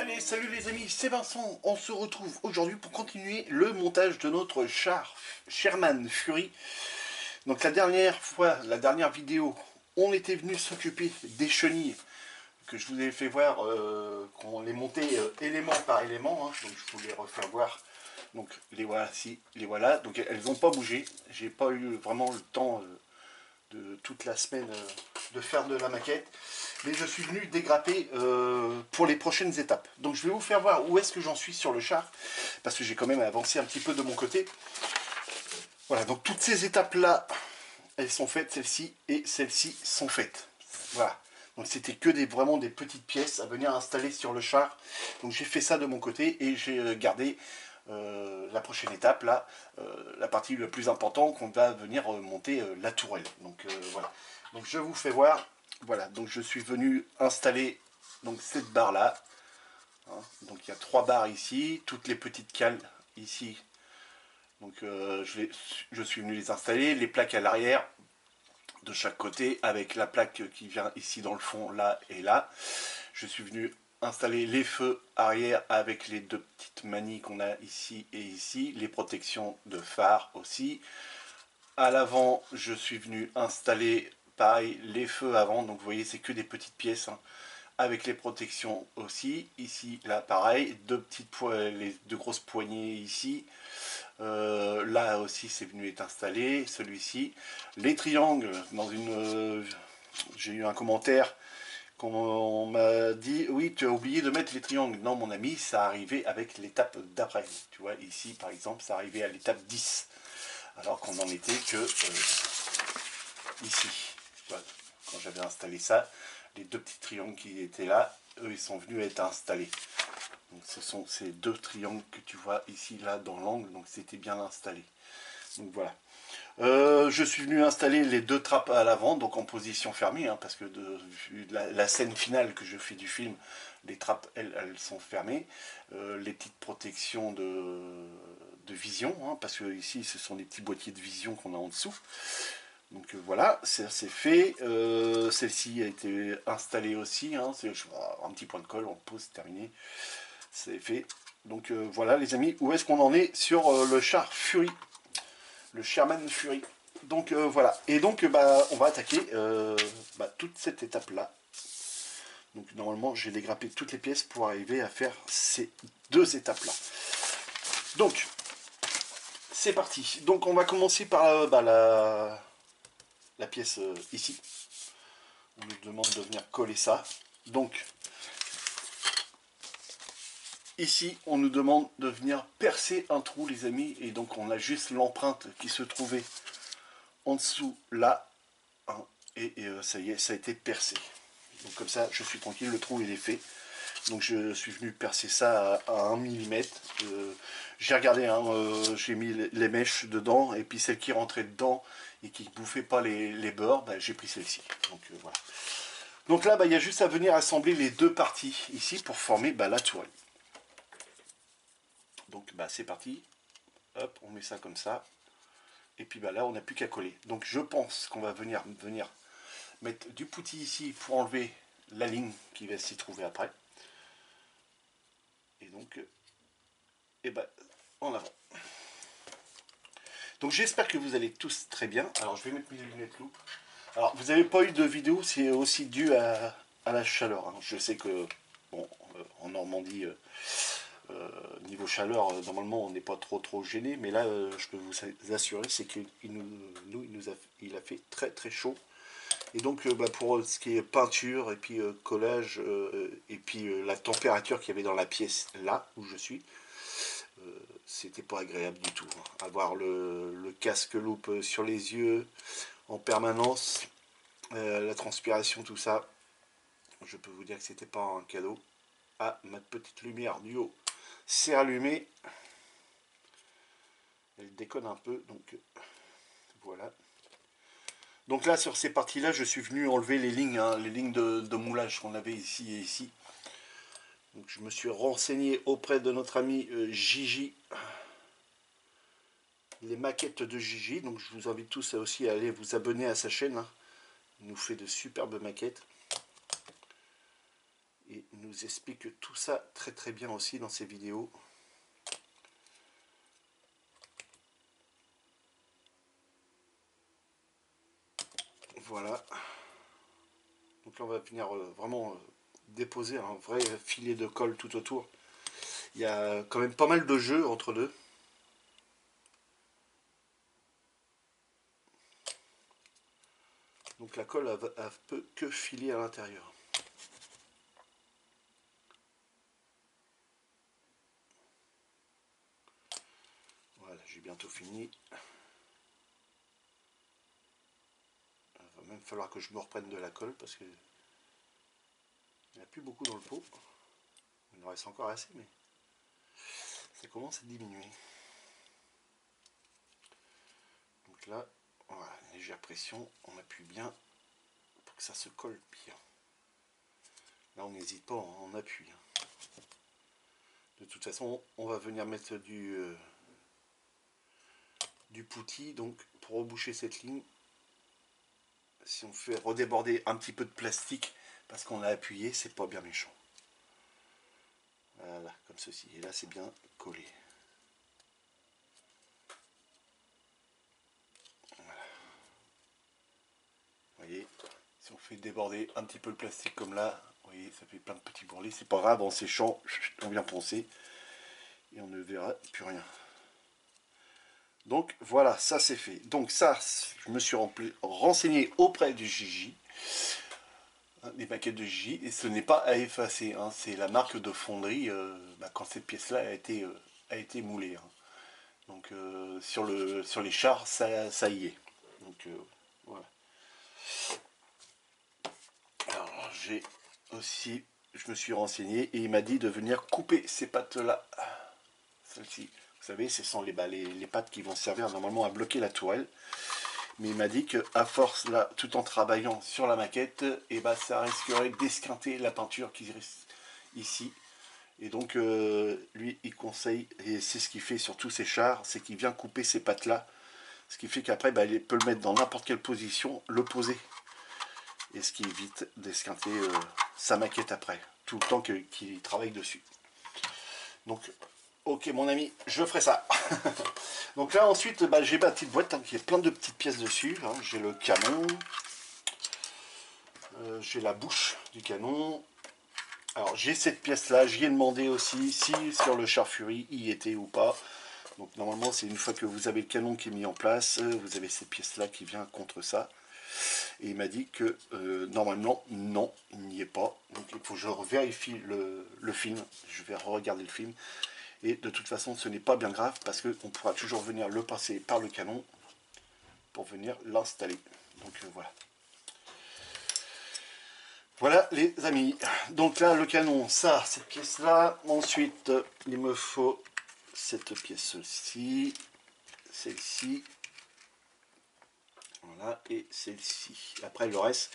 Allez, salut les amis, c'est Vincent. On se retrouve aujourd'hui pour continuer le montage de notre char Sherman Fury. Donc la dernière vidéo, on était venu s'occuper des chenilles que je vous ai fait voir, qu'on les montait élément par élément. Hein. Donc je vous les refaire voir. Donc les voilà, les voilà. Donc elles n'ont pas bougé. J'ai pas eu vraiment le temps de toute la semaine de faire de la maquette. Mais je suis venu dégrapper pour les prochaines étapes. Donc je vais vous faire voir où est-ce que j'en suis sur le char, parce que j'ai quand même avancé un petit peu de mon côté. Voilà, donc toutes ces étapes-là, elles sont faites, celles-ci et celles-ci sont faites. Voilà, donc c'était que vraiment des petites pièces à venir installer sur le char. Donc j'ai fait ça de mon côté et j'ai gardé la prochaine étape, là, la partie la plus importante qu'on va venir monter la tourelle. Donc voilà, donc je vous fais voir. Voilà, donc je suis venu installer donc cette barre là. Hein, donc il y a 3 barres ici, toutes les petites cales ici. Donc je suis venu les installer, les plaques à l'arrière de chaque côté avec la plaque qui vient ici dans le fond là et là. Je suis venu installer les feux arrière avec les 2 petites manilles qu'on a ici et ici, les protections de phare aussi. À l'avant, je suis venu installer pareil les feux avant, donc vous voyez c'est que des petites pièces hein, avec les protections aussi. Ici là pareil, les 2 grosses poignées ici. Là aussi c'est venu être installé, celui-ci. Les triangles, j'ai eu un commentaire qu'on m'a dit oui tu as oublié de mettre les triangles. Non mon ami, ça arrivait avec l'étape d'après. Tu vois ici par exemple ça arrivait à l'étape 10. Alors qu'on n'en était que ici. Voilà. Quand j'avais installé ça, les 2 petits triangles qui étaient là, eux ils sont venus être installés. Donc ce sont ces 2 triangles que tu vois ici là dans l'angle, donc c'était bien installé. Donc voilà. Je suis venu installer les 2 trappes à l'avant, donc en position fermée, hein, parce que vu la scène finale que je fais du film, les trappes elles sont fermées. Les petites protections de vision, hein, parce que ici ce sont des petits boîtiers de vision qu'on a en dessous. Donc voilà, c'est fait. Celle-ci a été installée aussi, hein, c'est un petit point de colle, on pose, terminé. C'est fait. Donc voilà les amis, où est-ce qu'on en est sur le char Fury, le Sherman Fury. Donc voilà, et donc on va attaquer toute cette étape là. Donc normalement j'ai dégrappé toutes les pièces pour arriver à faire ces 2 étapes là. Donc c'est parti. Donc on va commencer par la pièce ici. On nous demande de venir coller ça. Donc ici on nous demande de venir percer un trou les amis, et donc on a juste l'empreinte qui se trouvait en dessous là, hein, et ça y est, ça a été percé. Donc comme ça je suis tranquille, le trou il est fait. Donc je suis venu percer ça à 1 mm. J'ai regardé, hein, j'ai mis les mèches dedans, et puis celle qui rentrait dedans et qui ne bouffait pas les bords, j'ai pris celle-ci. Donc voilà. Donc là, il y a juste à venir assembler les 2 parties ici pour former la tourelle. Donc c'est parti. Hop, on met ça comme ça. Et puis là, on n'a plus qu'à coller. Donc je pense qu'on va venir mettre du putty ici pour enlever la ligne qui va s'y trouver après. Et donc, en avant. Donc j'espère que vous allez tous très bien. Alors je vais mettre mes lunettes loup. Alors vous n'avez pas eu de vidéo, c'est aussi dû à la chaleur. Hein. Je sais que bon, en Normandie, niveau chaleur, normalement on n'est pas trop gêné, mais là je peux vous assurer, c'est qu'il il a fait très très chaud. Et donc pour ce qui est peinture et puis collage et puis la température qu'il y avait dans la pièce là où je suis, c'était pas agréable du tout. Hein. Avoir le casque loupe sur les yeux en permanence, la transpiration, tout ça, je peux vous dire que c'était pas un cadeau. Ah, ma petite lumière du haut s'est allumée. Elle déconne un peu, donc voilà. Donc là, sur ces parties-là, je suis venu enlever les lignes, hein, les lignes de moulage qu'on avait ici et ici. Donc je me suis renseigné auprès de notre ami Gigi, les maquettes de Gigi. Donc je vous invite tous aussi à aller vous abonner à sa chaîne. Hein. Il nous fait de superbes maquettes. et nous explique tout ça très très bien aussi dans ses vidéos. Voilà. Donc là on va venir vraiment déposer un vrai filet de colle tout autour. Il y a quand même pas mal de jeux entre deux. Donc la colle elle peut que filer à l'intérieur. Voilà, j'ai bientôt fini. Il va même falloir que je me reprenne de la colle parce que il n'y en a plus beaucoup dans le pot. Il en reste encore assez, mais ça commence à diminuer. Donc là, voilà, légère pression, on appuie bien pour que ça se colle bien. Là, on n'hésite pas, on appuie. De toute façon, on va venir mettre du putty, donc pour reboucher cette ligne, si on fait redéborder un petit peu de plastique parce qu'on a appuyé, c'est pas bien méchant. Voilà, comme ceci. Et là, c'est bien collé. Voilà. Vous voyez, si on fait déborder un petit peu le plastique comme là, vous voyez, ça fait plein de petits bourrelets. C'est pas grave, en séchant, on vient poncer et on ne verra plus rien. Donc voilà, ça c'est fait. Donc ça, je me suis renseigné auprès du Gigi, des maquettes de Gigi, et ce n'est pas à effacer, hein, c'est la marque de fonderie quand cette pièce-là a été moulée. Hein. Donc sur les chars, ça y est. Donc voilà. Alors j'ai aussi, je me suis renseigné et il m'a dit de venir couper ces pattes-là. Celles-ci. Vous savez, ce sont les pattes qui vont servir normalement à bloquer la tourelle. Mais il m'a dit qu'à force, là, tout en travaillant sur la maquette, et bah, ça risquerait d'esquinter la peinture qui reste ici. Et donc, lui, il conseille, et c'est ce qu'il fait sur tous ses chars, c'est qu'il vient couper ces pattes-là. Ce qui fait qu'après, bah, il peut le mettre dans n'importe quelle position, le poser. Et ce qui évite d'esquinter sa maquette après, tout le temps qu'il travaille dessus. Donc, ok mon ami, je ferai ça. Donc là ensuite, bah, j'ai ma petite boîte, hein, qui a plein de petites pièces dessus. Hein. J'ai le canon, j'ai la bouche du canon. Alors j'ai cette pièce là, j'y ai demandé aussi si sur le char Fury il y était ou pas. Donc normalement c'est une fois que vous avez le canon qui est mis en place, vous avez cette pièce là qui vient contre ça. Et il m'a dit que normalement non, il n'y est pas. Donc il faut que je vérifie le film, je vais regarder le film. Et de toute façon ce n'est pas bien grave parce qu'on pourra toujours venir le passer par le canon pour venir l'installer. Donc voilà. Voilà les amis. Donc là le canon, ça, cette pièce là. Ensuite il me faut cette pièce-ci, celle-ci. Voilà, et celle-ci. Après le reste,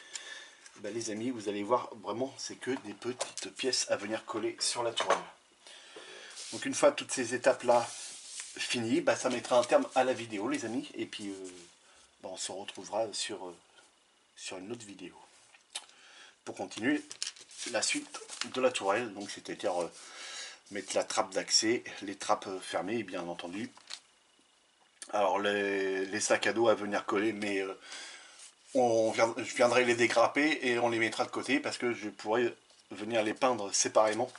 ben, les amis, vous allez voir vraiment c'est que des petites pièces à venir coller sur la tourelle. Donc une fois toutes ces étapes là finies, ben, ça mettra un terme à la vidéo les amis. Et puis ben, on se retrouvera sur une autre vidéo pour continuer la suite de la tourelle, donc c'est-à-dire mettre la trappe d'accès, les trappes fermées bien entendu. Alors les sacs à dos à venir coller, mais je viendrai les dégrapper et on les mettra de côté parce que je pourrais venir les peindre séparément.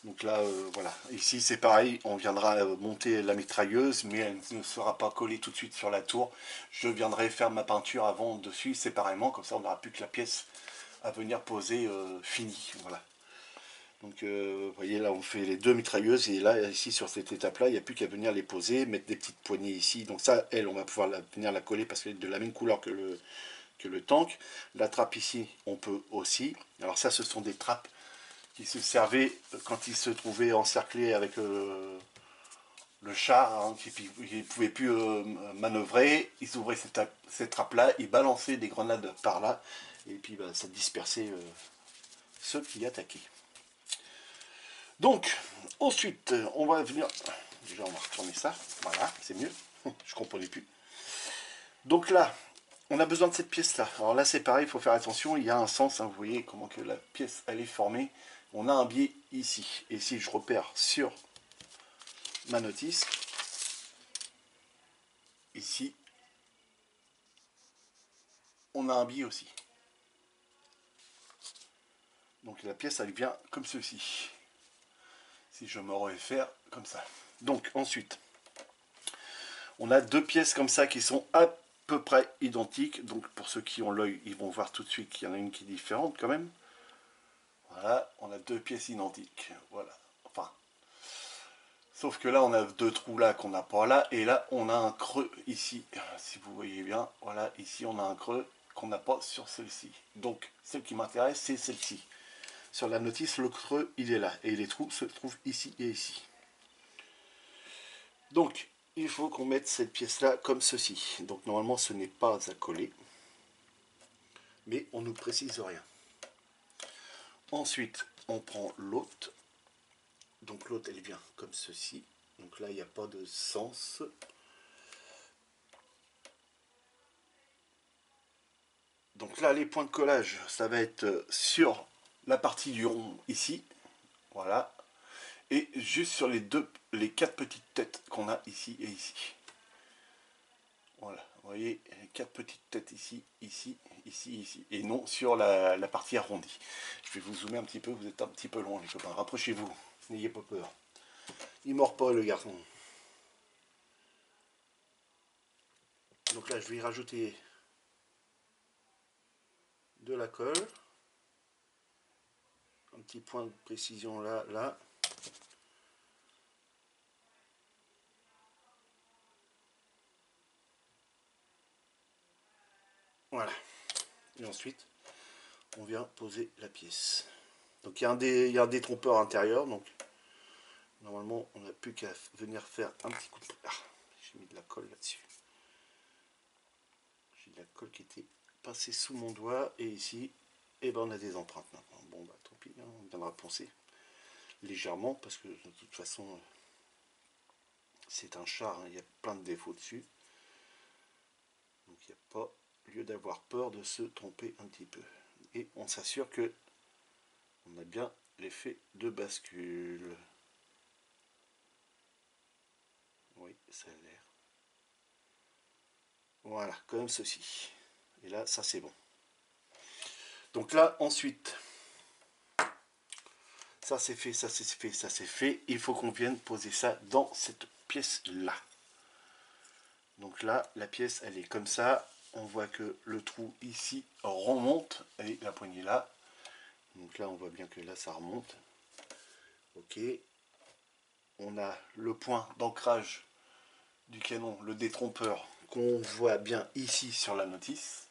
Donc là voilà, ici c'est pareil, on viendra monter la mitrailleuse mais elle ne sera pas collée tout de suite sur la tour. Je viendrai faire ma peinture avant dessus séparément, comme ça on n'aura plus que la pièce à venir poser finie. Voilà. Donc vous voyez là on fait les deux mitrailleuses et là ici sur cette étape là il n'y a plus qu'à venir les poser, mettre des petites poignées ici. Donc ça elle on va pouvoir venir la coller parce qu'elle est de la même couleur que le tank. La trappe ici on peut aussi. Alors ça ce sont des trappes qui se servaient quand ils se trouvaient encerclés avec le char, hein, qui ne pouvaient plus manœuvrer. Ils ouvraient cette trappe là, ils balançaient des grenades par là et puis bah, ça dispersait ceux qui attaquaient. Donc, ensuite, on va venir... Déjà, on va retourner ça. Voilà, c'est mieux. Je comprenais plus. Donc là, on a besoin de cette pièce-là. Alors là, c'est pareil, il faut faire attention. Il y a un sens, hein, vous voyez comment que la pièce, elle est formée. on a un biais ici. Et si je repère sur ma notice, ici, on a un biais aussi. Donc la pièce, elle vient comme ceci. Si je me réfère comme ça. Donc ensuite, on a deux pièces comme ça qui sont à peu près identiques. Donc pour ceux qui ont l'œil, ils vont voir tout de suite qu'il y en a une qui est différente quand même. Voilà, on a deux pièces identiques. Voilà. Enfin, sauf que là, on a deux trous là qu'on n'a pas là. Et là, on a un creux ici. Si vous voyez bien, voilà, ici, on a un creux qu'on n'a pas sur celle-ci. Donc, celle qui m'intéresse, c'est celle-ci. Sur la notice, le creux, il est là. Et les trous se trouvent ici et ici. Donc, il faut qu'on mette cette pièce-là comme ceci. Donc, normalement, ce n'est pas à coller. Mais on ne nous précise rien. Ensuite, on prend l'autre. Donc, l'autre, elle vient comme ceci. Donc là, il n'y a pas de sens. Donc là, les points de collage, ça va être sur la partie du rond ici. Voilà. Et juste sur les quatre petites têtes qu'on a ici et ici. Voilà. Vous voyez, les quatre petites têtes ici, ici, ici, ici. Et non sur la partie arrondie. Je vais vous zoomer un petit peu, vous êtes un petit peu loin les copains. Rapprochez-vous, n'ayez pas peur. Il mord pas le garçon. Donc là, je vais y rajouter de la colle. Un petit point de précision là, là. Voilà. Et ensuite, on vient poser la pièce. Donc il y a un détrompeur intérieur, donc normalement on n'a plus qu'à venir faire un petit coup de... Ah, j'ai mis de la colle là-dessus. J'ai de la colle qui était passée sous mon doigt, et ici, eh ben, on a des empreintes maintenant. Bon bah tant pis, hein, on viendra poncer légèrement, parce que de toute façon c'est un char, hein, il y a plein de défauts dessus. Donc il n'y a pas lieu d'avoir peur de se tromper un petit peu. Et on s'assure que on a bien l'effet de bascule. Oui, ça a l'air. Voilà, comme ceci. Et là, ça c'est bon. Donc là, ensuite, ça c'est fait, ça c'est fait, ça c'est fait. Il faut qu'on vienne poser ça dans cette pièce-là. Donc là, la pièce, elle est comme ça. On voit que le trou ici remonte et la poignée là. Donc là, on voit bien que là, ça remonte. Ok. On a le point d'ancrage du canon, le détrompeur, qu'on voit bien ici sur la notice.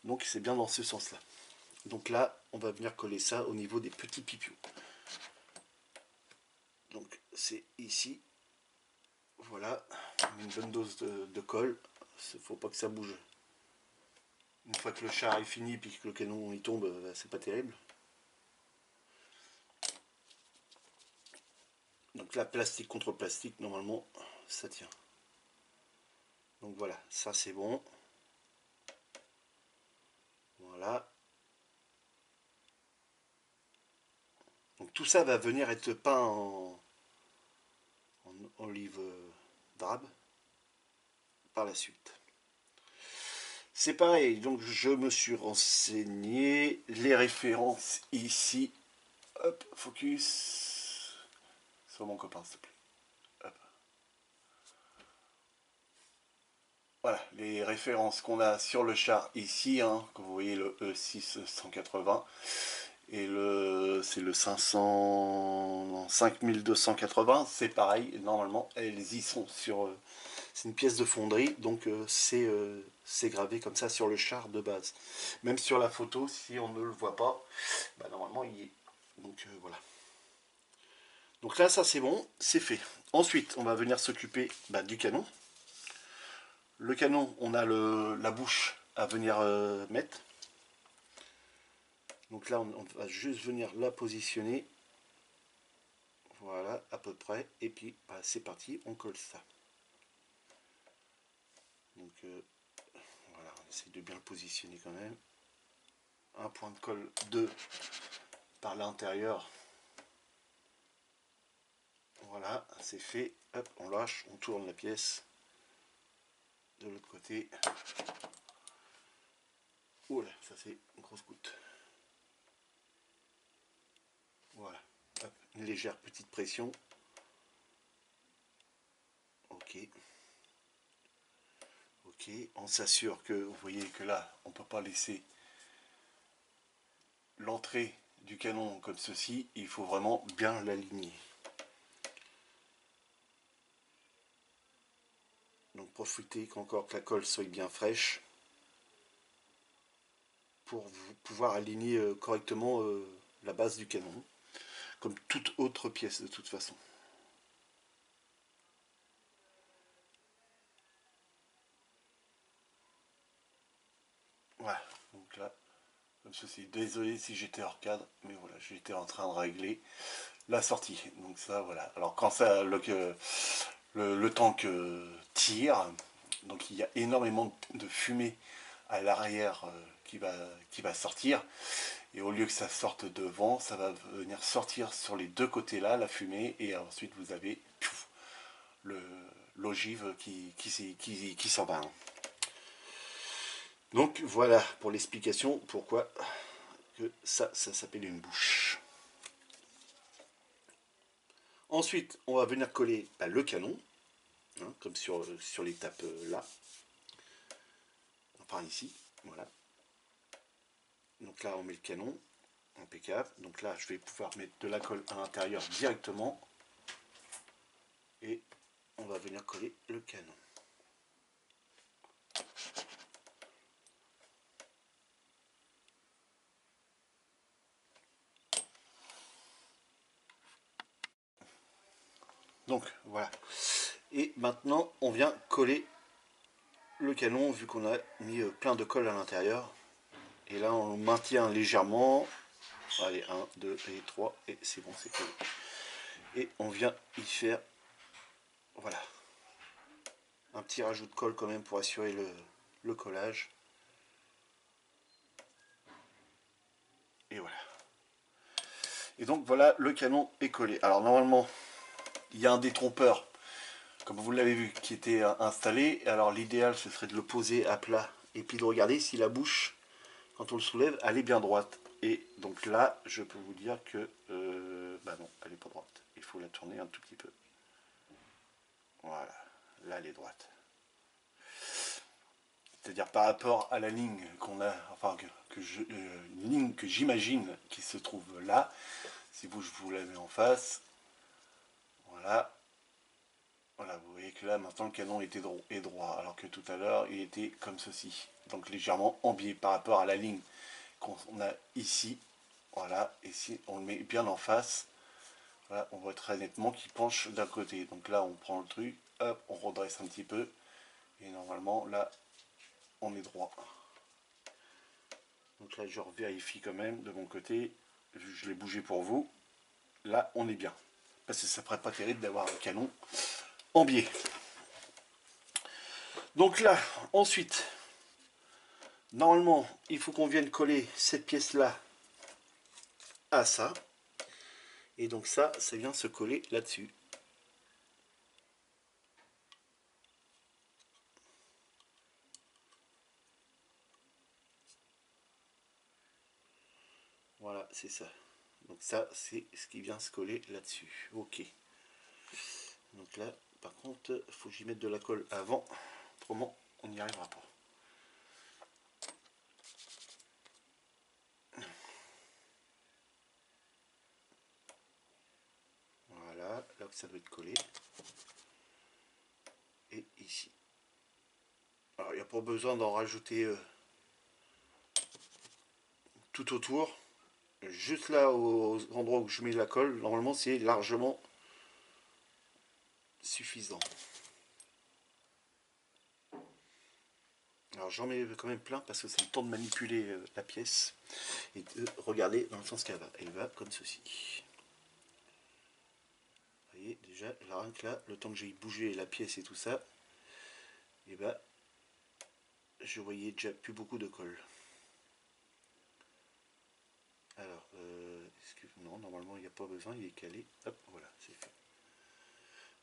Donc c'est bien dans ce sens-là. Donc là, on va venir coller ça au niveau des petits pipious. Donc c'est ici. Voilà, une bonne dose de colle. Il ne faut pas que ça bouge. Une fois que le char est fini et que le canon il tombe, c'est pas terrible. Donc là, plastique contre plastique, normalement, ça tient. Donc voilà, ça c'est bon. Voilà. Donc tout ça va venir être peint en olive drabe par la suite. C'est pareil, donc je me suis renseigné, les références ici, hop, focus sur mon copain s'il te plaît. Hop. Voilà, les références qu'on a sur le char ici, hein, que vous voyez le E6 180, et c'est le 500, 5280, c'est pareil, normalement elles y sont sur... c'est une pièce de fonderie, donc c'est gravé comme ça sur le char de base. Même sur la photo, si on ne le voit pas, bah, normalement il y est. Donc voilà. Donc là, ça c'est bon, c'est fait. Ensuite, on va venir s'occuper du canon. Le canon, on a la bouche à venir mettre. Donc là, on va juste venir la positionner. Voilà, à peu près. Et puis, c'est parti, on colle ça. Donc, voilà, on essaie de bien le positionner quand même. Un point de colle, 2 par l'intérieur. Voilà, c'est fait. Hop, on lâche, on tourne la pièce. De l'autre côté. Oh là, ça c'est une grosse goutte. Voilà. Hop, une légère petite pression. Ok. Ok, on s'assure que, vous voyez que là, on ne peut pas laisser l'entrée du canon comme ceci. Il faut vraiment bien l'aligner. Donc profitez qu'encore que la colle soit bien fraîche pour pouvoir aligner correctement la base du canon, comme toute autre pièce de toute façon. Voilà, donc là, comme ceci. Désolé si j'étais hors cadre, mais voilà, j'étais en train de régler la sortie. Donc ça, voilà. Alors quand ça, le tank tire, donc il y a énormément de fumée à l'arrière qui va sortir. Et au lieu que ça sorte devant, ça va venir sortir sur les deux côtés là, la fumée, et ensuite vous avez l'ogive qui s'en va. Donc voilà pour l'explication pourquoi que ça s'appelle une bouche. Ensuite, on va venir coller le canon, hein, comme sur l'étape là. Enfin ici, voilà. Donc là, on met le canon, impeccable. Donc là, je vais pouvoir mettre de la colle à l'intérieur directement. Et on va venir coller le canon. Donc voilà. Et maintenant, on vient coller le canon vu qu'on a mis plein de colle à l'intérieur. Et là, on maintient légèrement. Allez, 1, 2 et 3. Et c'est bon, c'est collé. Et on vient y faire, voilà, un petit rajout de colle quand même pour assurer le collage. Et voilà. Et donc voilà, le canon est collé. Alors normalement, il y a un détrompeur, comme vous l'avez vu, qui était installé. Alors l'idéal, ce serait de le poser à plat et puis de regarder si la bouche, quand on le soulève, elle est bien droite. Et donc là, je peux vous dire que, bah non, elle n'est pas droite. Il faut la tourner un tout petit peu. Voilà, là elle est droite. C'est-à-dire par rapport à la ligne qu'on a, enfin une ligne que j'imagine qui se trouve là. Si je vous la mets en face, voilà. Voilà, vous voyez que là maintenant le canon est droit, alors que tout à l'heure il était comme ceci. Donc légèrement en biais par rapport à la ligne qu'on a ici. Voilà, et si on le met bien en face, voilà, on voit très nettement qu'il penche d'un côté. Donc là on prend le truc, hop, on redresse un petit peu, et normalement là on est droit. Donc là je vérifie quand même de mon côté, je l'ai bougé pour vous, là on est bien. Parce que ça ferait pas terrible d'avoir un canon en biais. Donc là, ensuite, normalement, il faut qu'on vienne coller cette pièce-là à ça. Et donc ça vient se coller là-dessus. Voilà, c'est ça. Donc ça, c'est ce qui vient se coller là-dessus. Ok. Donc là, par contre, il faut que j'y mette de la colle avant. Autrement, on n'y arrivera pas. Voilà, là où ça doit être collé. Et ici. Alors, il n'y a pas besoin d'en rajouter tout autour. Juste là, aux endroits où je mets la colle, normalement, c'est largement suffisant. Alors j'en mets quand même plein parce que c'est le temps de manipuler la pièce et de regarder dans le sens qu'elle va. Elle va comme ceci. Vous voyez déjà, là, le temps que j'ai bougé la pièce et tout ça, et ben je voyais déjà plus beaucoup de colle. Alors, non, normalement il n'y a pas besoin, il est calé. Hop, voilà, c'est fait.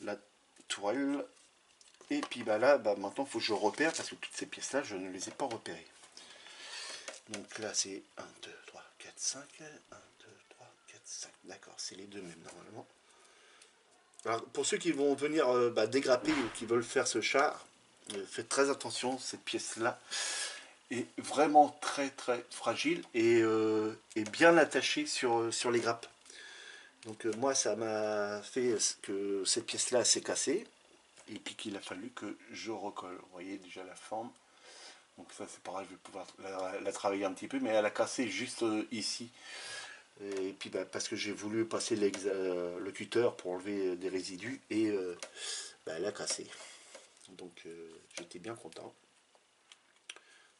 la tourelle. Et puis bah là, bah, maintenant il faut que je repère parce que toutes ces pièces là je ne les ai pas repérées. Donc là c'est 1, 2, 3, 4, 5. 1, 2, 3, 4, 5. D'accord, c'est les deux mêmes normalement. Alors pour ceux qui vont venir dégrapper ou qui veulent faire ce char, faites très attention, cette pièce là est vraiment très très fragile et bien attachée sur les grappes. Donc moi ça m'a fait que cette pièce là s'est cassée et puis qu'il a fallu que je recolle. Vous voyez déjà la forme. Donc ça c'est pareil, je vais pouvoir la travailler un petit peu, mais elle a cassé juste ici. Et puis bah, parce que j'ai voulu passer le cutter pour enlever des résidus et bah, elle a cassé. Donc j'étais bien content.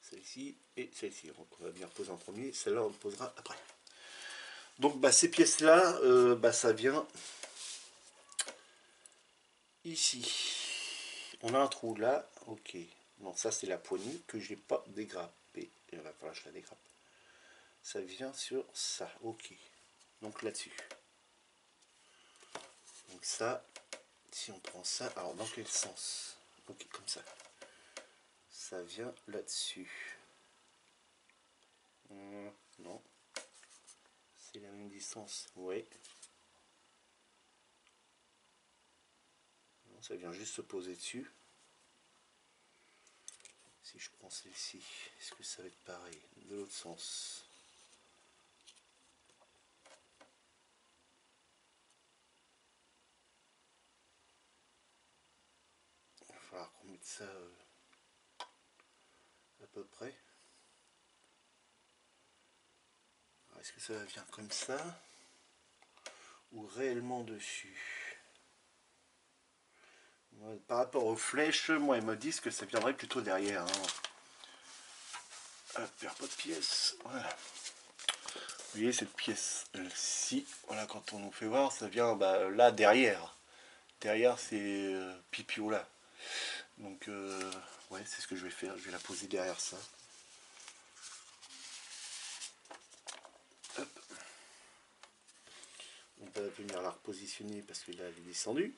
Celle-ci et celle-ci. On va bien reposer en premier, celle-là on le posera après. Donc bah, ces pièces-là, ça vient ici. On a un trou là, ok. Non, ça c'est la poignée que j'ai pas dégrappée. Il va falloir que je la dégrappe. Ça vient sur ça, ok. Donc là-dessus. Donc ça, si on prend ça, alors dans quel sens? Ok, comme ça. Ça vient là-dessus. Non. C'est la même distance, oui. Non, ça vient juste se poser dessus. Si je prends celle-ci, est-ce que ça va être pareil? De l'autre sens. Il va falloir qu'on mette ça à peu près. Est-ce que ça vient comme ça ou réellement dessus? Par rapport aux flèches, moi ils me disent que ça viendrait plutôt derrière. Hop, pas de pièce. Voilà. Vous voyez cette pièce-ci, voilà, quand on nous fait voir, ça vient là derrière. Derrière c'est Pipio là. Donc ouais, c'est ce que je vais faire. Je vais la poser derrière ça. Hop. On va venir la repositionner parce que là elle est descendue.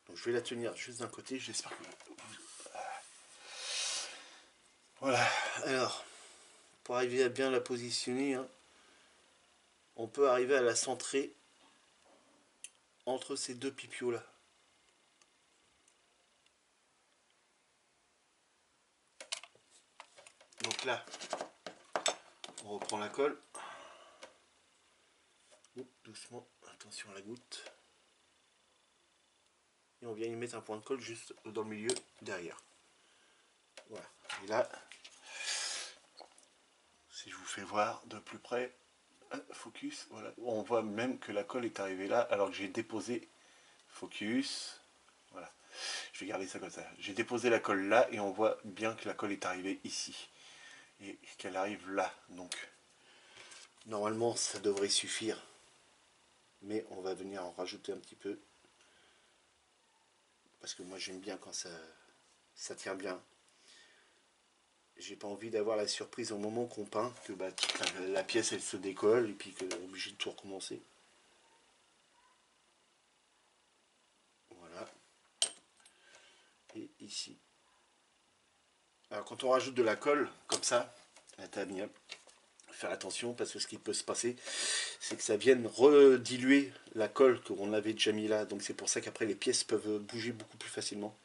Donc je vais la tenir juste d'un côté, j'espère que... Voilà, alors, pour arriver à bien la positionner, hein, on peut arriver à la centrer entre ces deux pipios là. Donc là, on reprend la colle. Oups, doucement, attention à la goutte. Et on vient y mettre un point de colle juste dans le milieu, derrière. Voilà. Et là, si je vous fais voir de plus près, focus, voilà, on voit même que la colle est arrivée là, alors que j'ai déposé, focus, voilà, je vais garder ça comme ça. J'ai déposé la colle là et on voit bien que la colle est arrivée ici et qu'elle arrive là. Donc normalement ça devrait suffire, mais on va venir en rajouter un petit peu parce que moi j'aime bien quand ça tient bien. J'ai pas envie d'avoir la surprise au moment qu'on peint que la pièce elle se décolle et puis qu'on est obligé de tout recommencer. Voilà. Et ici. Alors quand on rajoute de la colle comme ça, faire attention parce que ce qui peut se passer, c'est que ça vienne rediluer la colle qu'on avait déjà mis là. Donc c'est pour ça qu'après les pièces peuvent bouger beaucoup plus facilement.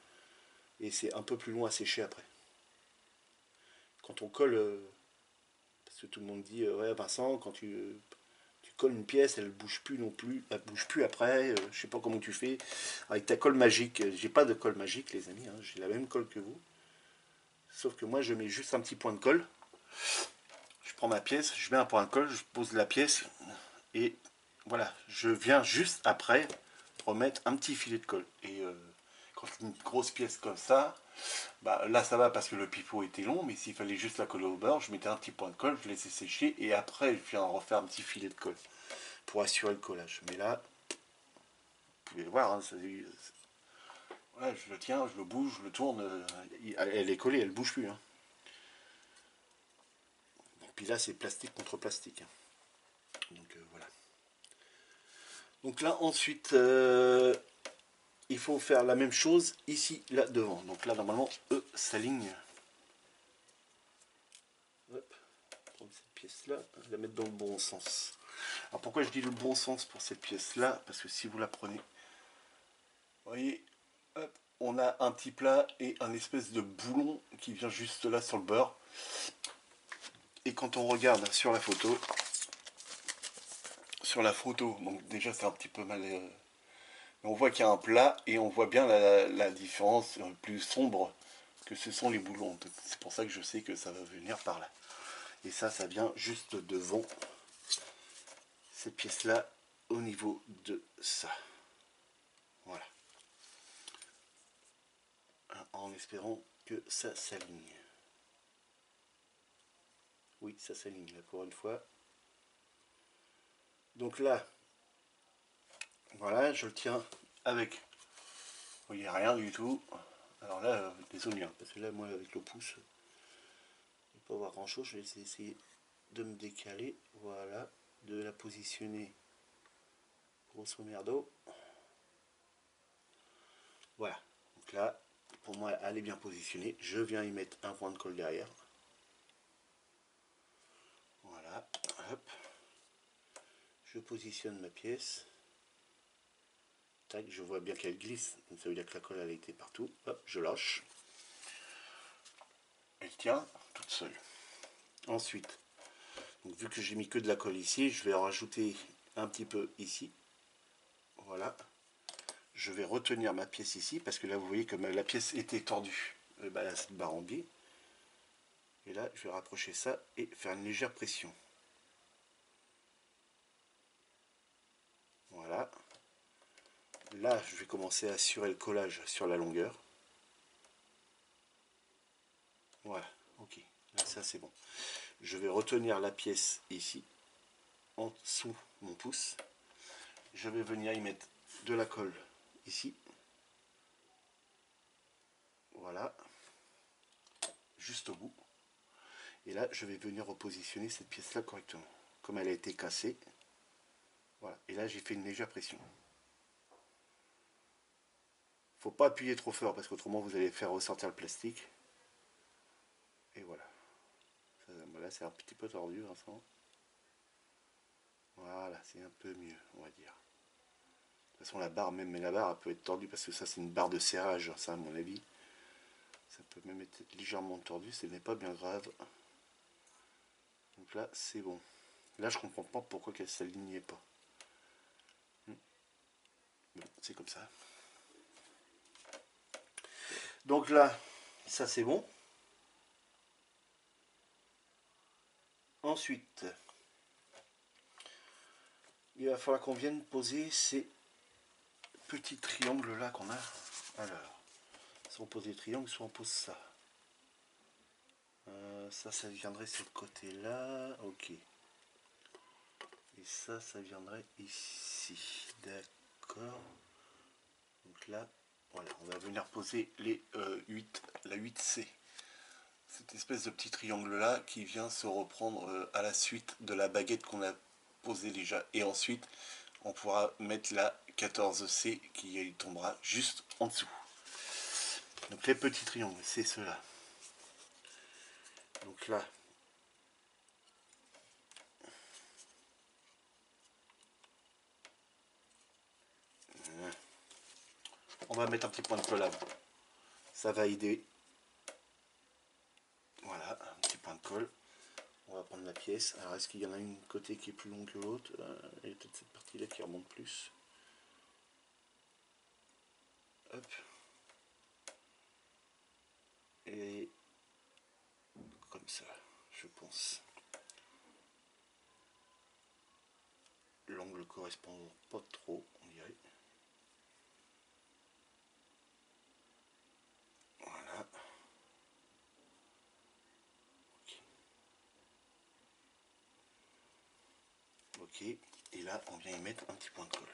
Et c'est un peu plus long à sécher après. Quand on colle, parce que tout le monde dit, ouais Vincent, quand tu colles une pièce, elle bouge plus non plus, elle bouge plus après, je sais pas comment tu fais, avec ta colle magique. J'ai pas de colle magique les amis, hein, j'ai la même colle que vous. Sauf que moi je mets juste un petit point de colle. Je prends ma pièce, je mets un point de colle, je pose la pièce et voilà, je viens juste après remettre un petit filet de colle. Et quand c'est une grosse pièce comme ça, là ça va parce que le pipeau était long, mais s'il fallait juste la coller au beurre, je mettais un petit point de colle, je laissais sécher et après je viens refaire un petit filet de colle pour assurer le collage. Mais là, vous pouvez le voir, hein, voilà, je le tiens, je le bouge, je le tourne, elle est collée, elle bouge plus. Hein. puis là c'est plastique contre plastique. Donc voilà. Donc là ensuite il faut faire la même chose ici, là devant. Donc là normalement eux s'alignent. Hop, prendre cette pièce là, la mettre dans le bon sens. Alors pourquoi je dis le bon sens pour cette pièce là? Parce que si vous la prenez, vous voyez, hop, on a un petit plat et un espèce de boulon qui vient juste là sur le beurre. Et quand on regarde sur la photo, donc déjà c'est un petit peu mal. On voit qu'il y a un plat et on voit bien la différence plus sombre que ce sont les boulons. C'est pour ça que je sais que ça va venir par là. Et ça vient juste devant cette pièce-là au niveau de ça. Voilà. En espérant que ça s'aligne. Oui, ça s'aligne là pour une fois. Donc là, voilà, je le tiens avec, vous voyez, rien du tout. Alors là, les oignons, parce que là, moi, avec le pouce, je ne vais pas voir grand chose. Je vais essayer de me décaler, voilà, de la positionner grosso merdo. Voilà, donc là, pour moi, elle est bien positionnée. Je viens y mettre un point de colle derrière. Voilà, hop. Je positionne ma pièce. Tac, je vois bien qu'elle glisse, donc ça veut dire que la colle elle a été partout. Hop, je lâche. Elle tient toute seule. Ensuite, donc, vu que j'ai mis que de la colle ici, je vais en rajouter un petit peu ici. Voilà. Je vais retenir ma pièce ici, parce que là vous voyez comme la pièce était tordue. Elle se barre en biais. Et là, je vais rapprocher ça et faire une légère pression. Voilà. Là, je vais commencer à assurer le collage sur la longueur. Voilà, ok. Là, ça c'est bon. Je vais retenir la pièce ici, en dessous mon pouce. Je vais venir y mettre de la colle ici. Voilà. Juste au bout. Et là, je vais venir repositionner cette pièce-là correctement. Comme elle a été cassée. Voilà. Et là, j'ai fait une légère pression. Faut pas appuyer trop fort parce qu'autrement vous allez faire ressortir le plastique. Et voilà. Là c'est un petit peu tordu, Vincent. Voilà, c'est un peu mieux, on va dire. De toute façon la barre, même la barre elle peut être tordue parce que ça c'est une barre de serrage, ça à mon avis. Ça peut même être légèrement tordu, ce n'est pas bien grave. Donc là c'est bon. Là je comprends pas pourquoi qu'elle s'alignait pas. Bon, c'est comme ça. Donc là, ça c'est bon. Ensuite, il va falloir qu'on vienne poser ces petits triangles là qu'on a. Alors, soit on pose des triangles, soit on pose ça. Ça viendrait sur le côté là. Ok. Et ça viendrait ici. D'accord. Donc là, voilà, on va venir poser les 8, la 8C. Cette espèce de petit triangle là qui vient se reprendre à la suite de la baguette qu'on a posée déjà. Et ensuite, on pourra mettre la 14C qui tombera juste en dessous. Donc les petits triangles, c'est ceux-là. Donc là, on va mettre un petit point de colle. Ça va aider. Voilà, un petit point de colle. On va prendre la pièce. Alors est-ce qu'il y en a une côté qui est plus longue que l'autre? Il y a peut-être cette partie-là qui remonte plus. Hop. Et comme ça, je pense. L'angle correspond pas trop, on dirait. Voilà. Ok. Et là, on vient y mettre un petit point de colle.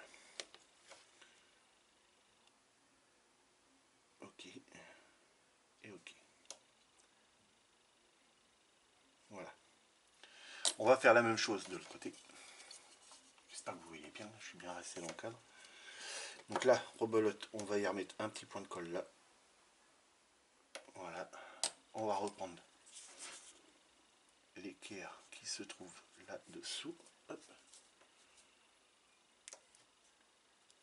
Ok. Et ok. Voilà. on va faire la même chose de l'autre côté. J'espère que vous voyez bien, je suis bien resté dans le cadre. Donc là, rebelote, on va y remettre un petit point de colle là. Voilà. On va reprendre l'équerre qui se trouve là-dessous. Hop.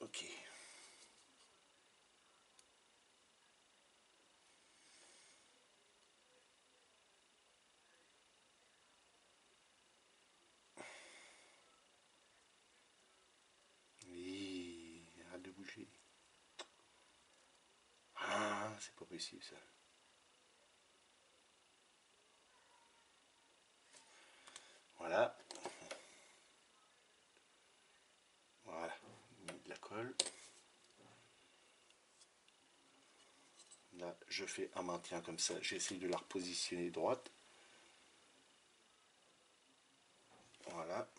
Ok. Oui, arrête de bouger. Ah, c'est pas possible ça. Voilà. Voilà. De la colle. Là, je fais un maintien comme ça. J'essaie de la repositionner droite. Voilà.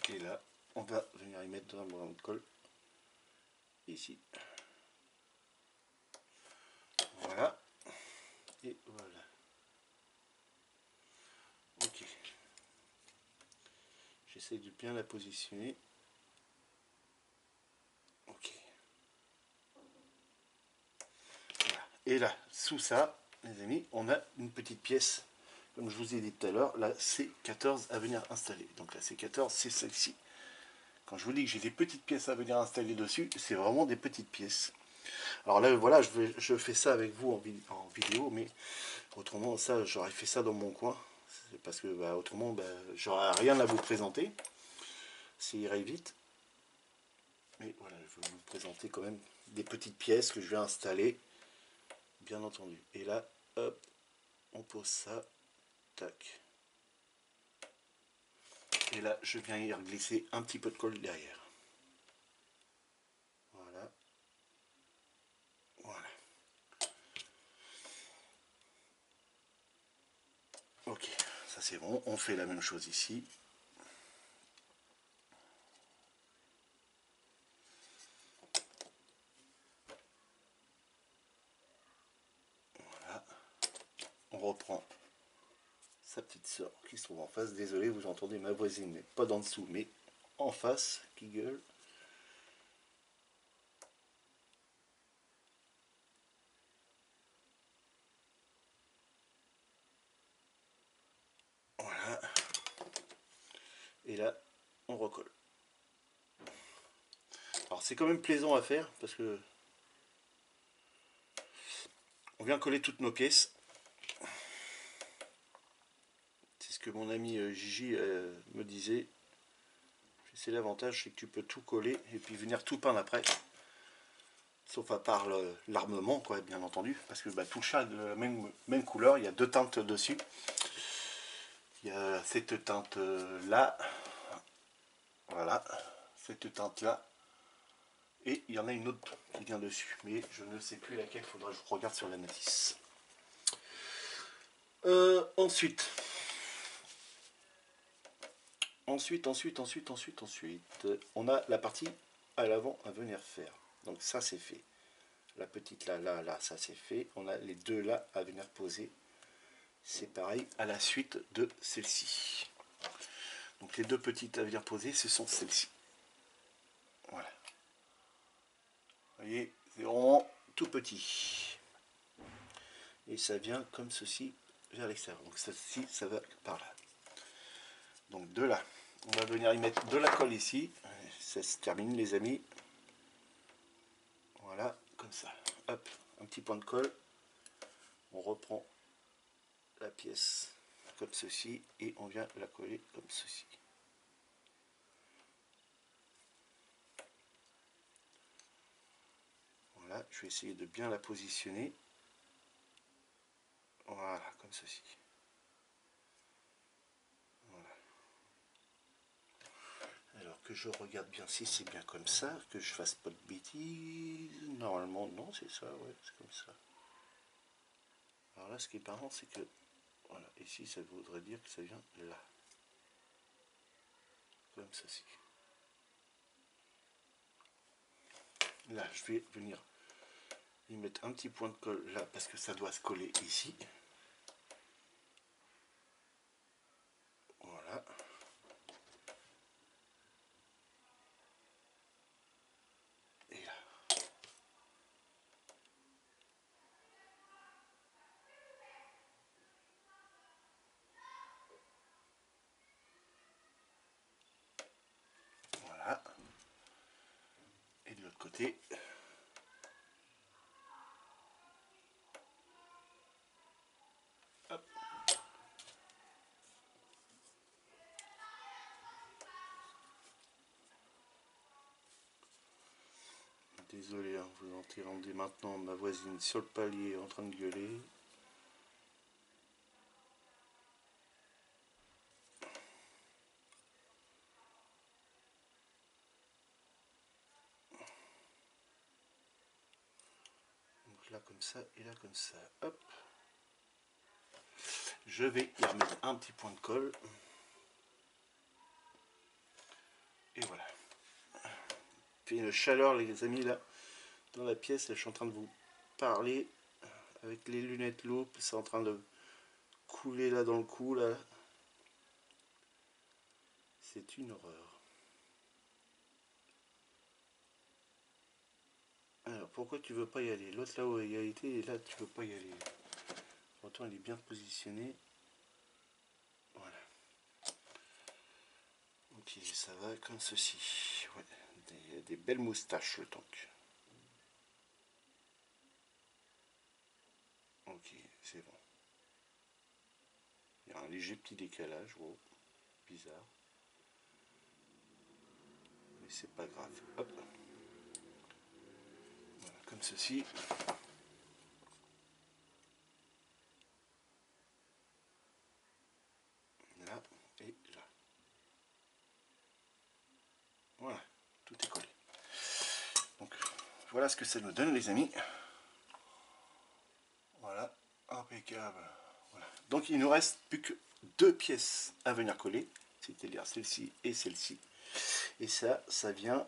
Et là, on va venir y mettre un brin de colle. Ici. Voilà. Et voilà. Ok. J'essaie de bien la positionner. Ok. Voilà. Et là, sous ça, les amis, on a une petite pièce. Comme je vous ai dit tout à l'heure, la C14 à venir installer. Donc la C14, c'est celle-ci. Quand je vous dis que j'ai des petites pièces à venir installer dessus, c'est vraiment des petites pièces. Alors là, voilà, je fais ça avec vous en vidéo, mais autrement, ça, j'aurais fait ça dans mon coin. Parce que bah, autrement, bah, j'aurais rien à vous présenter. Ça irait vite. Mais voilà, je vais vous présenter quand même des petites pièces que je vais installer, bien entendu. Et là, hop, on pose ça, tac. Et là, je viens y glisser un petit peu de colle derrière. Voilà. Voilà. Ok, ça c'est bon. On fait la même chose ici. Voilà. On reprend sa petite sœur qui se trouve en face. Désolé, vous entendez ma voisine, mais pas d'en dessous, mais en face, qui gueule. Voilà. Et là, on recolle. Alors c'est quand même plaisant à faire parce que on vient coller toutes nos pièces. C'est ce que mon ami Gigi me disait. C'est l'avantage, c'est que tu peux tout coller et puis venir tout peindre après. Sauf à part l'armement, quoi, bien entendu. Parce que bah, tout le chat est de la même couleur. Il y a deux teintes dessus. Il y a cette teinte là. Voilà. Cette teinte là. Et il y en a une autre qui vient dessus. Mais je ne sais plus laquelle. Il faudra que je regarde sur la notice. Ensuite, on a la partie à l'avant à venir faire. Donc ça c'est fait. La petite là, ça c'est fait. On a les deux là à venir poser. C'est pareil à la suite de celle-ci. Donc les deux petites à venir poser, ce sont celles-ci. Voilà. Vous voyez, c'est vraiment tout petit. Et ça vient comme ceci vers l'extérieur. Donc celle-ci, ça va par là. Donc de là, on va venir y mettre de la colle ici. Ça se termine les amis. Voilà, comme ça. Hop, un petit point de colle. On reprend la pièce comme ceci et on vient la coller comme ceci. Voilà, je vais essayer de bien la positionner. Voilà, comme ceci. Voilà. Alors que je regarde bien si c'est bien comme ça, que je fasse pas de bêtises. Normalement, non, c'est ça, ouais, c'est comme ça. Alors là, ce qui est marrant, c'est que, voilà, ici, ça voudrait dire que ça vient là. Comme ceci. Là, je vais venir y mettre un petit point de colle là, parce que ça doit se coller ici. Voilà. côté. Hop. Désolé, hein, vous entendez maintenant ma voisine sur le palier en train de gueuler. Donc là comme ça et là comme ça. Hop. Je vais y remettre un petit point de colle. Et voilà. Puis une chaleur les amis là dans la pièce. Là, je suis en train de vous parler avec les lunettes loupe. C'est en train de couler là dans le cou là. C'est une horreur. Alors pourquoi tu veux pas y aller? L'autre là-haut y a été et là tu veux pas y aller. Pourtant il est bien positionné. Voilà. Ok, ça va comme ceci. Ouais, des belles moustaches le tank. Ok, c'est bon. Il y a un léger petit décalage, wow, bizarre. Mais c'est pas grave. Hop. Voilà, comme ceci. Là et là. Voilà, tout est collé. Donc voilà ce que ça nous donne les amis. Voilà, impeccable. Voilà. Donc il nous reste plus que 2 pièces à venir coller, c'est-à-dire celle-ci et celle-ci. Et ça vient,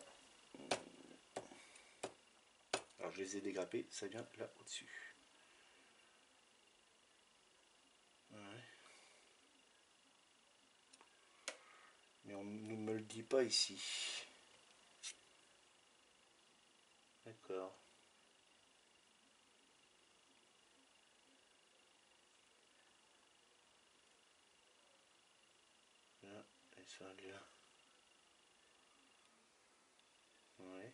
alors je les ai dégrappés, ça vient là au-dessus. Ouais. Mais on ne me le dit pas ici. D'accord. Là, et ça là. Ouais.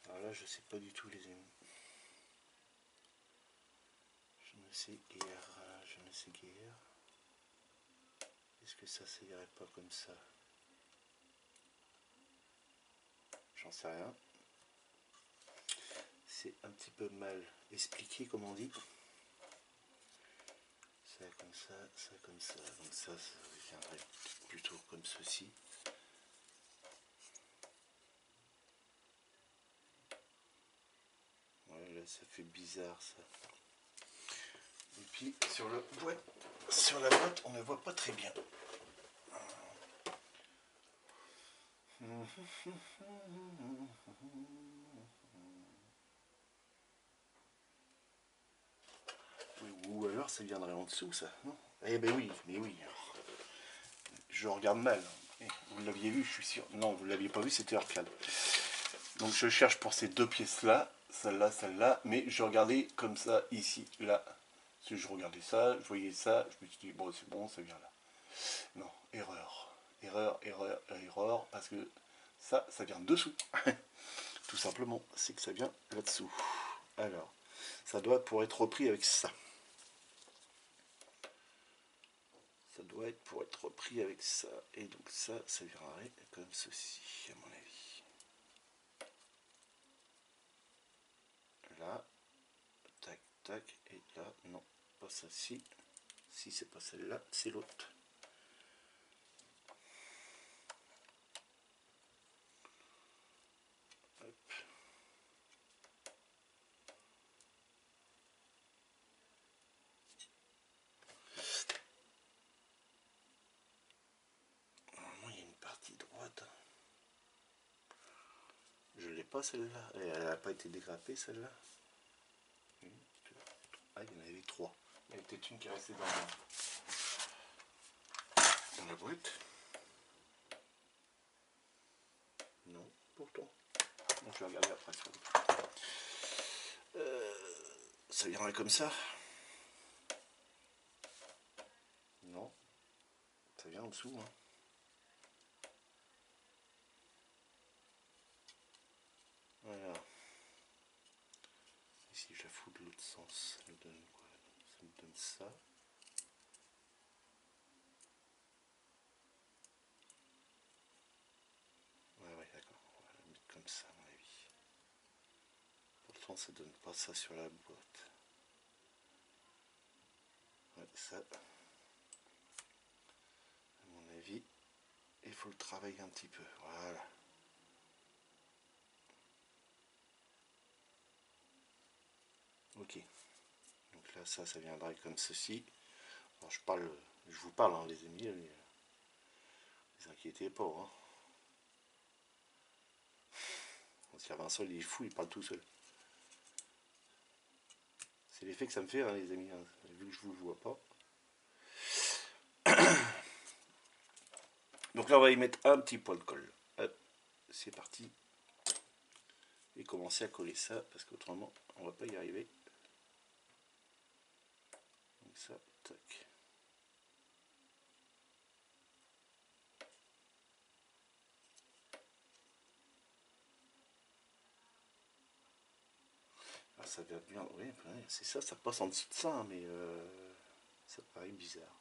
Alors là, je sais pas du tout les amis. Je ne sais guère, je ne sais guère. Est-ce que ça irait pas comme ça? J'en sais rien. C'est un petit peu mal expliqué comme on dit. Ça comme ça, ça comme ça. Donc ça viendrait plutôt comme ceci. Ouais, là ça fait bizarre ça. Et puis sur la boîte, on ne voit pas très bien. Ou alors ça viendrait en dessous ça, non? Eh ben oui, mais oui. Je regarde mal. Vous l'aviez vu, je suis sûr. Non, vous ne l'aviez pas vu, c'était hors cadre. Donc je cherche pour ces 2 pièces-là, celle-là, mais je regardais comme ça, ici, là. Si je regardais ça, je voyais ça, je me suis dit, bon, c'est bon, ça vient là. Non, erreur. Erreur, parce que ça vient dessous. Tout simplement, c'est que ça vient là-dessous. Alors, ça doit pour être repris avec ça. Ça doit être pour être repris avec ça. Et donc ça viendrait comme ceci, à mon avis. Là, tac, tac, et là, non, pas celle-ci. Si c'est pas celle-là, c'est l'autre. Normalement, il y a une partie droite. Je l'ai pas celle-là. Elle n'a pas été dégrappée celle-là. Ah, il y en avait 3. Il y en a peut-être une qui est restée dans la boîte. Non, pourtant. Donc je vais regarder après. Ça viendrait comme ça. bien en dessous. Hein. Voilà. Et si je la fous de l'autre sens, ça me donne quoi? Ça me donne ça. Ouais, d'accord. On va la mettre comme ça, à mon avis. Pourtant, ça donne pas ça sur la boîte. Ouais, ça, à mon avis, il faut le travailler un petit peu. Voilà. Ok. Donc là, ça viendrait comme ceci. Alors, je vous parle, hein, les amis. Ne vous inquiétez pas. Hein. Si Vincent, il est fou, il parle tout seul. C'est l'effet que ça me fait, hein, les amis. Hein, vu que je vous vois pas. Donc là, on va y mettre un petit point de colle. Hop, c'est parti. Et commencer à coller ça, parce qu'autrement, on va pas y arriver. Donc ça, tac. Ah, ça va bien, oui, c'est ça, ça passe en dessous de ça, mais ça paraît bizarre.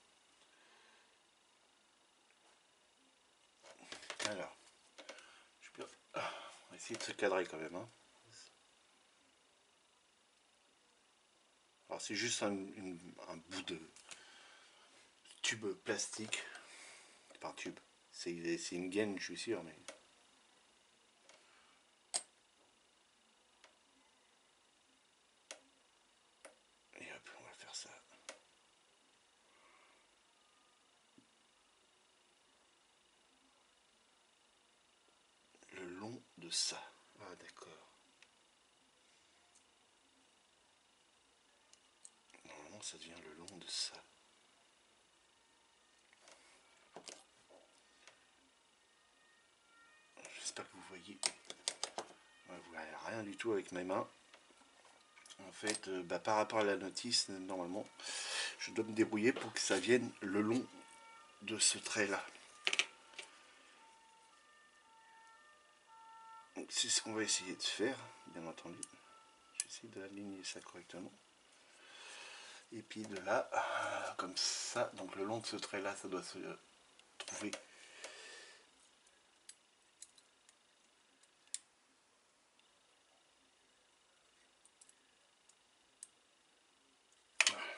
Alors, on va essayer de se cadrer quand même. Hein. Alors c'est juste un bout de tube plastique, pas un tube, c'est une gaine, je suis sûr, mais... Et hop, on va faire ça. Le long de ça. Ah d'accord. Normalement ça devient le long de ça. J'espère que vous voyez. Vous voyez rien du tout avec mes mains. En fait, par rapport à la notice, normalement, je dois me débrouiller pour que ça vienne le long de ce trait-là. C'est ce qu'on va essayer de faire, bien entendu. J'essaie d'aligner ça correctement. Et puis de là, comme ça, donc le long de ce trait-là, ça doit se trouver.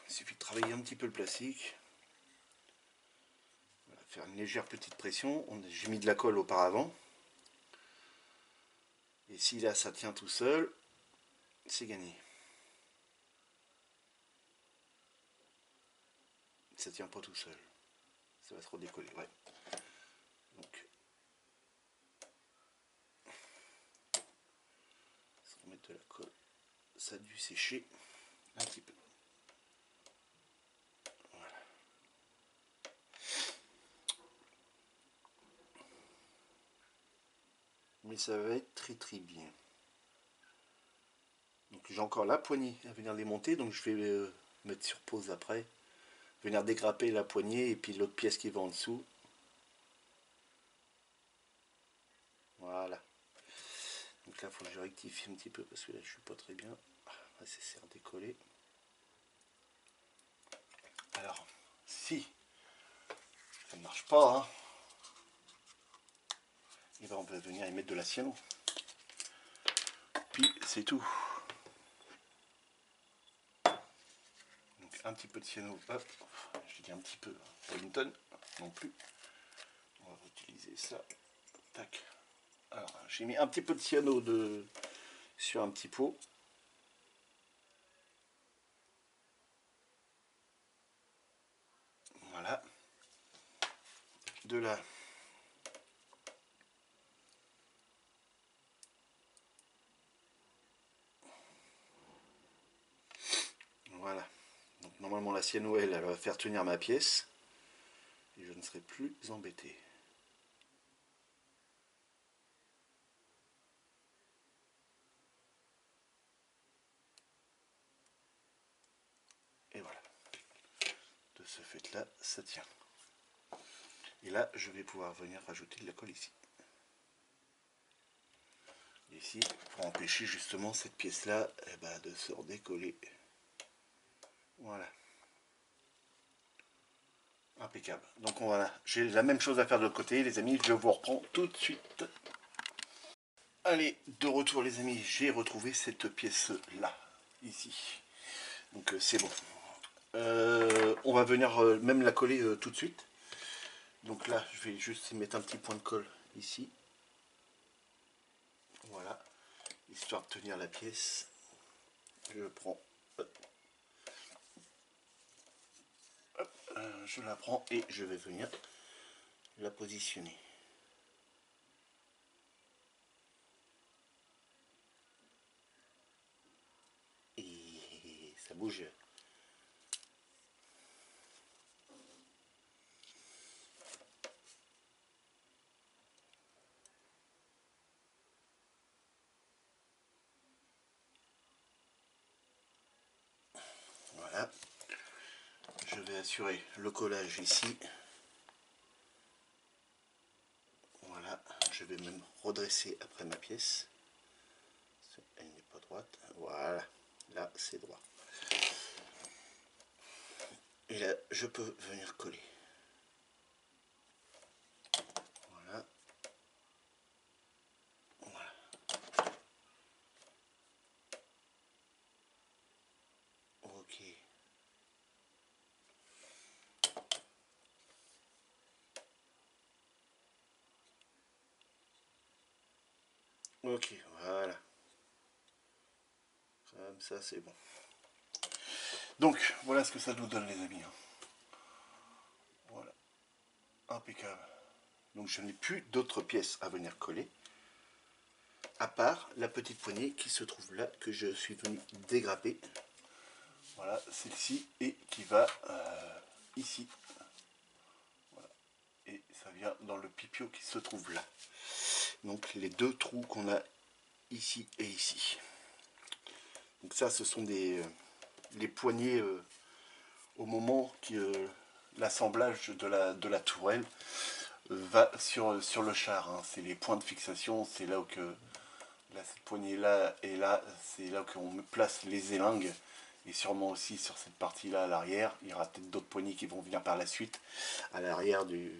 Il suffit de travailler un petit peu le plastique. Voilà, faire une légère petite pression. J'ai mis de la colle auparavant. Et si là ça tient tout seul, c'est gagné. Ça tient pas tout seul. Ça va se redécoller, ouais. Donc, on va mettre de la colle. Ça a dû sécher un petit peu. Voilà. Mais ça va être très bien. Donc j'ai encore la poignée à venir démonter, donc je vais mettre sur pause après. Venir dégrapper la poignée et puis l'autre pièce qui va en dessous. Voilà. Donc là, il faut que je rectifie un petit peu parce que là, je suis pas très bien. Ah, c'est redécoller. Alors, si ça ne marche pas, hein, et ben on va venir y mettre de la cyano. Puis c'est tout. Donc un petit peu de cyano, hop, je dis un petit peu, pas une tonne non plus. On va utiliser ça. Tac. Alors j'ai mis un petit peu de cyano sur un petit pot. Voilà. De là. Voilà. Donc normalement la cyano elle va faire tenir ma pièce. Et je ne serai plus embêté. Et voilà. De ce fait là, ça tient. Et là, je vais pouvoir venir rajouter de la colle ici. Ici, pour empêcher justement cette pièce-là de se redécoller. Voilà. Impeccable. Donc voilà, j'ai la même chose à faire de l'autre côté, les amis. Je vous reprends tout de suite. Allez, de retour les amis, j'ai retrouvé cette pièce-là, ici. Donc c'est bon. On va venir même la coller tout de suite. Donc là, je vais juste mettre un petit point de colle ici. Voilà, histoire de tenir la pièce. Je prends, je la prends et je vais venir la positionner. Et ça bouge. Voilà. Je vais assurer le collage ici. Voilà. Je vais même redresser après ma pièce. Elle n'est pas droite. Voilà. Là, c'est droit. Et là, je peux venir coller. Voilà. Voilà. Ok. Ok, voilà. Comme ça, c'est bon. Donc, voilà ce que ça nous donne, les amis. Voilà. Impeccable. Donc, je n'ai plus d'autres pièces à venir coller. À part la petite poignée qui se trouve là, que je suis venu dégrapper. Voilà, celle-ci, et qui va ici. Voilà. Et ça vient dans le pipio qui se trouve là. Donc, les deux trous qu'on a ici et ici. Donc ça, ce sont les poignées au moment que l'assemblage de la tourelle va sur le char. Hein. C'est les points de fixation, c'est là où que là, cette poignée là et là, c'est là qu'on place les élingues. Et sûrement aussi sur cette partie là à l'arrière, il y aura peut-être d'autres poignées qui vont venir par la suite à l'arrière du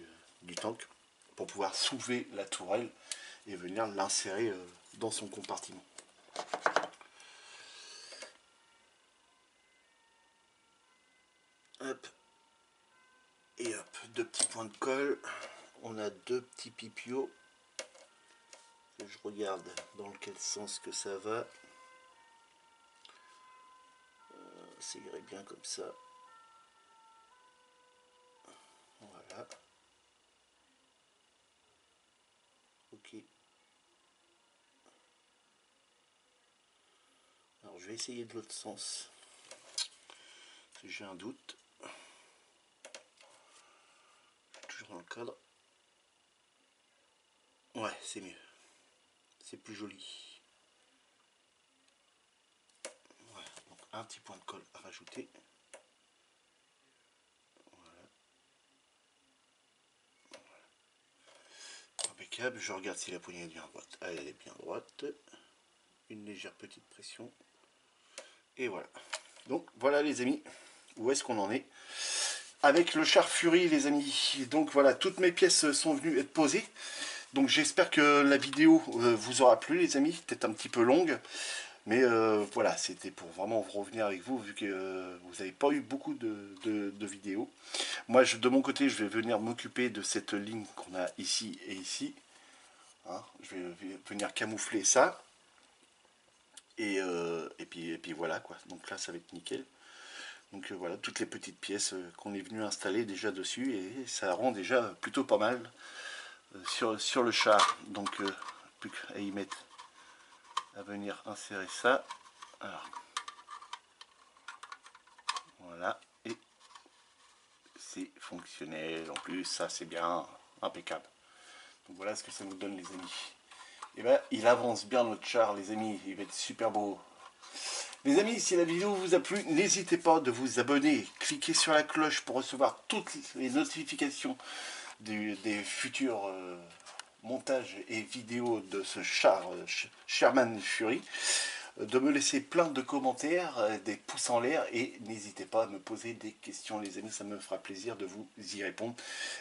tank pour pouvoir soulever la tourelle et venir l'insérer dans son compartiment. Hop. Et hop, deux petits points de colle. On a deux petits pipios. Je regarde dans quel sens que ça va. Ça irait bien comme ça. Voilà. Ok. Alors je vais essayer de l'autre sens. Si j'ai un doute. Toujours dans le cadre. Ouais, c'est mieux. C'est plus joli. Voilà. Donc un petit point de colle à rajouter. Voilà. Impeccable. Je regarde si la poignée est bien droite. Elle est bien droite. Une légère petite pression. Et voilà. Donc voilà les amis. Où est-ce qu'on en est avec le char Fury les amis. Donc voilà, toutes mes pièces sont venues être posées. Donc j'espère que la vidéo vous aura plu les amis, peut-être un petit peu longue. Mais voilà, c'était pour vraiment revenir avec vous, vu que vous n'avez pas eu beaucoup de vidéos. Moi, de mon côté, je vais venir m'occuper de cette ligne qu'on a ici et ici. Hein, je vais venir camoufler ça. Et puis voilà, quoi. Donc là, ça va être nickel. Donc voilà, toutes les petites pièces qu'on est venu installer déjà dessus. Et ça rend déjà plutôt pas mal sur le char. Donc plus qu'à y mettre, à venir insérer ça. Alors, voilà, et c'est fonctionnel en plus, ça c'est bien, impeccable. Donc voilà ce que ça nous donne les amis. Et ben il avance bien notre char les amis, il va être super beau. Les amis, si la vidéo vous a plu, n'hésitez pas de vous abonner, cliquez sur la cloche pour recevoir toutes les notifications des futurs montages et vidéos de ce char Sherman Fury, de me laisser plein de commentaires, des pouces en l'air, et n'hésitez pas à me poser des questions les amis, ça me fera plaisir de vous y répondre,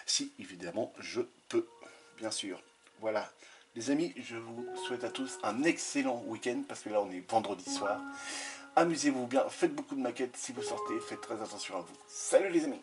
si évidemment je peux, bien sûr. Voilà les amis, je vous souhaite à tous un excellent week-end, parce que là on est vendredi soir. Amusez-vous bien, faites beaucoup de maquettes, si vous sortez, faites très attention à vous. Salut les amis!